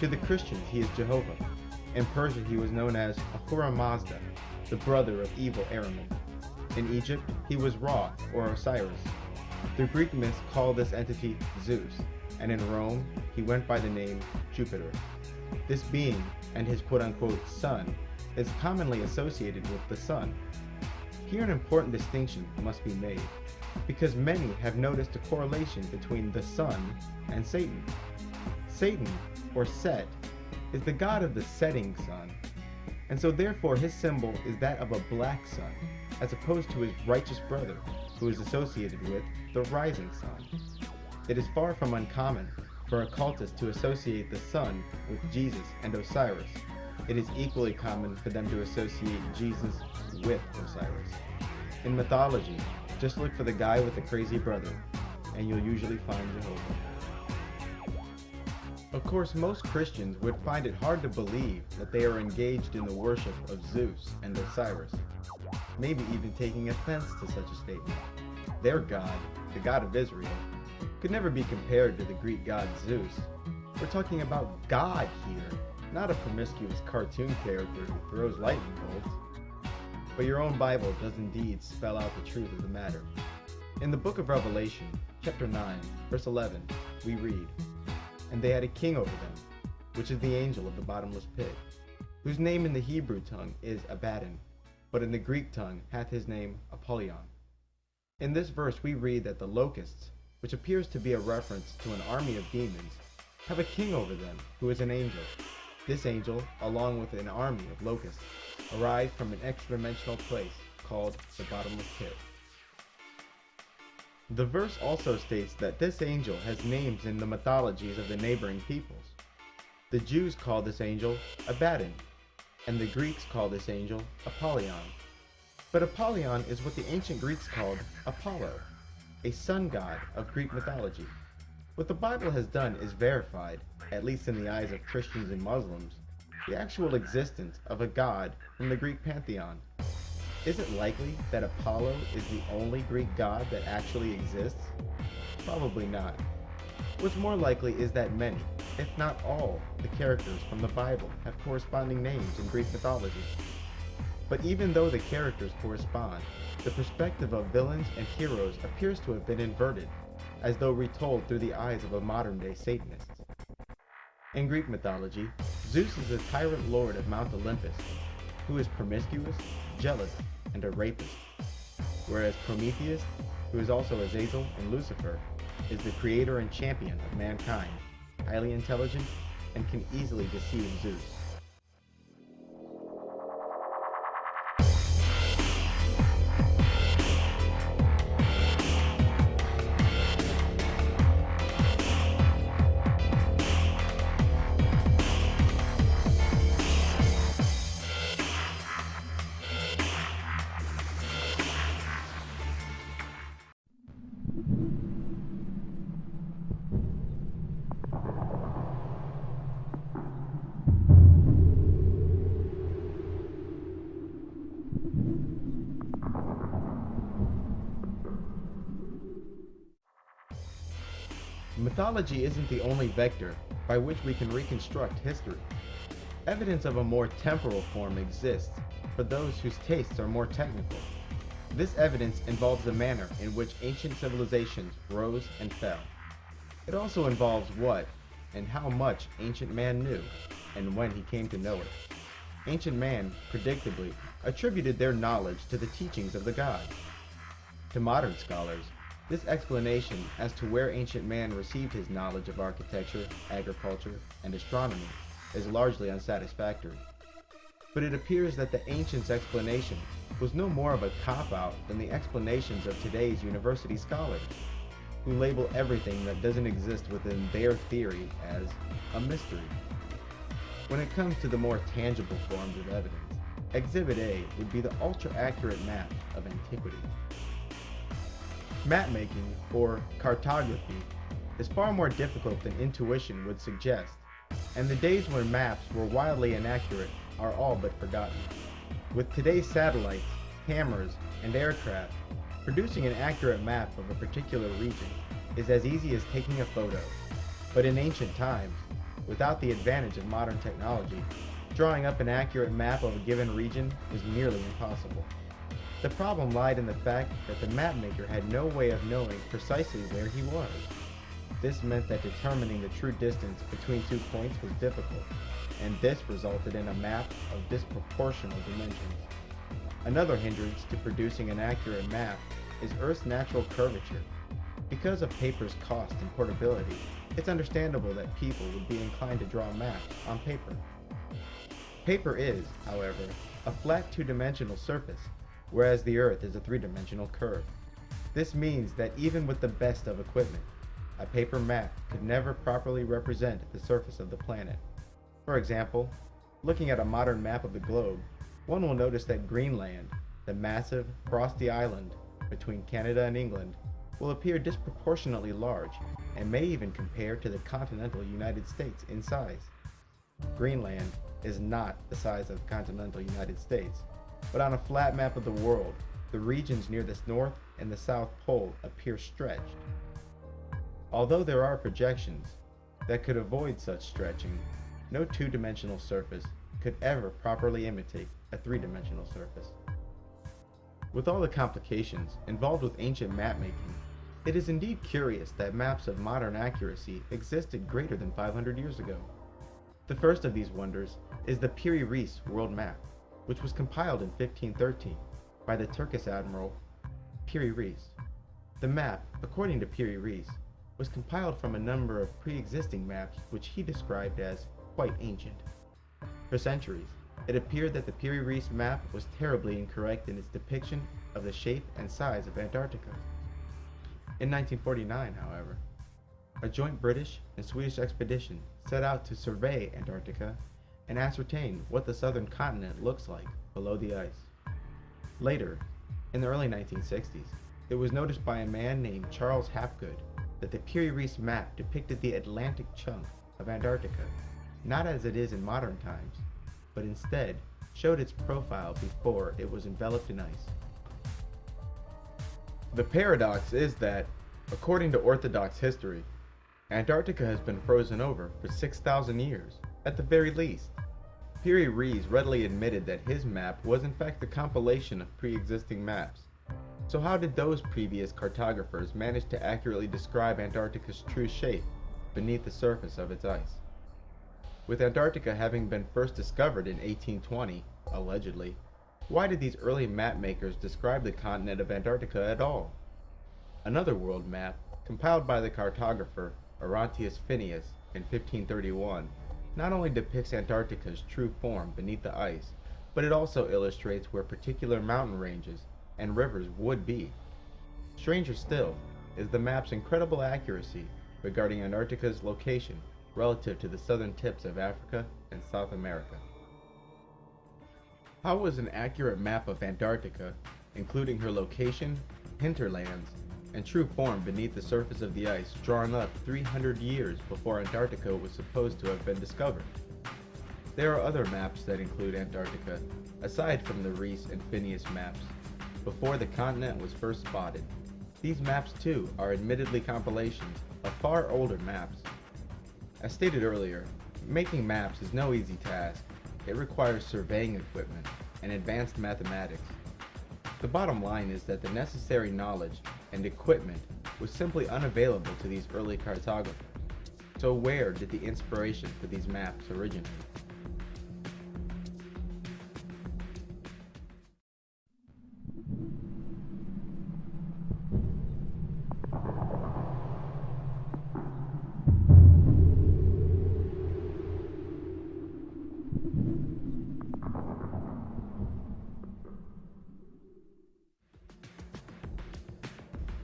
To the Christians, he is Jehovah. In Persia, he was known as Ahura Mazda, the brother of evil Ahriman. In Egypt, he was Ra, or Osiris. The Greek myths call this entity Zeus, and in Rome, he went by the name Jupiter. This being, and his quote-unquote son, is commonly associated with the sun. Here an important distinction must be made, because many have noticed a correlation between the sun and Satan. Satan, or Set, is the god of the setting sun, and so therefore his symbol is that of a black sun, as opposed to his righteous brother, who is associated with the rising sun. It is far from uncommon for occultists to associate the sun with Jesus and Osiris. It is equally common for them to associate Jesus with Osiris. In mythology, just look for the guy with the crazy brother, and you'll usually find Jehovah. Of course, most Christians would find it hard to believe that they are engaged in the worship of Zeus and Osiris, maybe even taking offense to such a statement. Their God, the God of Israel, could never be compared to the Greek god Zeus. We're talking about God here, not a promiscuous cartoon character who throws lightning bolts. But your own Bible does indeed spell out the truth of the matter. In the book of Revelation, chapter 9, verse 11, we read, "And they had a king over them, which is the angel of the bottomless pit, whose name in the Hebrew tongue is Abaddon, but in the Greek tongue hath his name Apollyon." In this verse we read that the locusts, which appears to be a reference to an army of demons, have a king over them, who is an angel. This angel, along with an army of locusts, arise from an extra-dimensional place called the bottomless pit. The verse also states that this angel has names in the mythologies of the neighboring peoples. The Jews call this angel Abaddon, and the Greeks call this angel Apollyon. But Apollyon is what the ancient Greeks called Apollo, a sun god of Greek mythology. What the Bible has done is verified, at least in the eyes of Christians and Muslims, the actual existence of a god from the Greek pantheon. Is it likely that Apollo is the only Greek god that actually exists? Probably not. What's more likely is that many, if not all, the characters from the Bible have corresponding names in Greek mythology. But even though the characters correspond, the perspective of villains and heroes appears to have been inverted, as though retold through the eyes of a modern-day Satanist. In Greek mythology, Zeus is the tyrant lord of Mount Olympus, who is promiscuous, jealous, and a rapist, whereas Prometheus, who is also Azazel and Lucifer, is the creator and champion of mankind, highly intelligent, and can easily deceive Zeus. Mythology isn't the only vector by which we can reconstruct history. Evidence of a more temporal form exists for those whose tastes are more technical. This evidence involves the manner in which ancient civilizations rose and fell. It also involves what and how much ancient man knew, and when he came to know it. Ancient man, predictably, attributed their knowledge to the teachings of the gods. To modern scholars, this explanation as to where ancient man received his knowledge of architecture, agriculture, and astronomy is largely unsatisfactory. But it appears that the ancients' explanation was no more of a cop-out than the explanations of today's university scholars, who label everything that doesn't exist within their theory as a mystery. When it comes to the more tangible forms of evidence, Exhibit A would be the ultra-accurate map of antiquity. Map-making, or cartography, is far more difficult than intuition would suggest, and the days when maps were wildly inaccurate are all but forgotten. With today's satellites, cameras, and aircraft, producing an accurate map of a particular region is as easy as taking a photo. But in ancient times, Without the advantage of modern technology, drawing up an accurate map of a given region was nearly impossible. The problem lied in the fact that the mapmaker had no way of knowing precisely where he was. This meant that determining the true distance between 2 points was difficult, and this resulted in a map of disproportional dimensions. Another hindrance to producing an accurate map is Earth's natural curvature. Because of paper's cost and portability, it's understandable that people would be inclined to draw maps on paper. Paper is, however, a flat two-dimensional surface, whereas the Earth is a three-dimensional curve. This means that even with the best of equipment, a paper map could never properly represent the surface of the planet. For example, looking at a modern map of the globe, one will notice that Greenland, the massive, frosty island between Canada and England, will appear disproportionately large and may even compare to the continental United States in size. Greenland is not the size of the continental United States, but on a flat map of the world, the regions near the North and the South Pole appear stretched. Although there are projections that could avoid such stretching, no two-dimensional surface could ever properly imitate a three-dimensional surface. With all the complications involved with ancient mapmaking, it is indeed curious that maps of modern accuracy existed greater than 500 years ago. The first of these wonders is the Piri world map, which was compiled in 1513 by the Turkish admiral Piri. The map, according to Piri, was compiled from a number of pre-existing maps which he described as quite ancient. For centuries, it appeared that the Piri map was terribly incorrect in its depiction of the shape and size of Antarctica. In 1949, however, a joint British and Swedish expedition set out to survey Antarctica and ascertain what the southern continent looks like below the ice. Later, in the early 1960s, it was noticed by a man named Charles Hapgood that the Piri map depicted the Atlantic chunk of Antarctica, not as it is in modern times, but instead showed its profile before it was enveloped in ice. The paradox is that, according to Orthodox history, Antarctica has been frozen over for 6,000 years, at the very least. Piri readily admitted that his map was in fact a compilation of pre-existing maps. So how did those previous cartographers manage to accurately describe Antarctica's true shape beneath the surface of its ice? With Antarctica having been first discovered in 1820, allegedly, why did these early map makers describe the continent of Antarctica at all? Another world map, compiled by the cartographer Orontius Phineas in 1531, not only depicts Antarctica's true form beneath the ice, but it also illustrates where particular mountain ranges and rivers would be. Stranger still is the map's incredible accuracy regarding Antarctica's location relative to the southern tips of Africa and South America. How was an accurate map of Antarctica, including her location, hinterlands, and true form beneath the surface of the ice, drawn up 300 years before Antarctica was supposed to have been discovered? There are other maps that include Antarctica, aside from the Reis and Phineas maps, before the continent was first spotted. These maps too are admittedly compilations of far older maps. As stated earlier, making maps is no easy task. It requires surveying equipment and advanced mathematics. The bottom line is that the necessary knowledge and equipment was simply unavailable to these early cartographers. So where did the inspiration for these maps originate?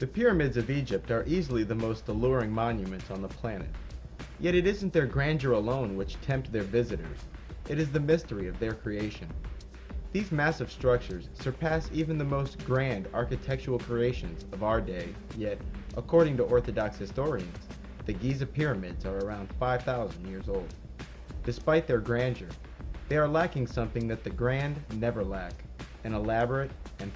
The pyramids of Egypt are easily the most alluring monuments on the planet. Yet it isn't their grandeur alone which tempt their visitors. It is the mystery of their creation. These massive structures surpass even the most grand architectural creations of our day, yet, according to Orthodox historians, the Giza pyramids are around 5,000 years old. Despite their grandeur, they are lacking something that the grand never lack: an elaborate and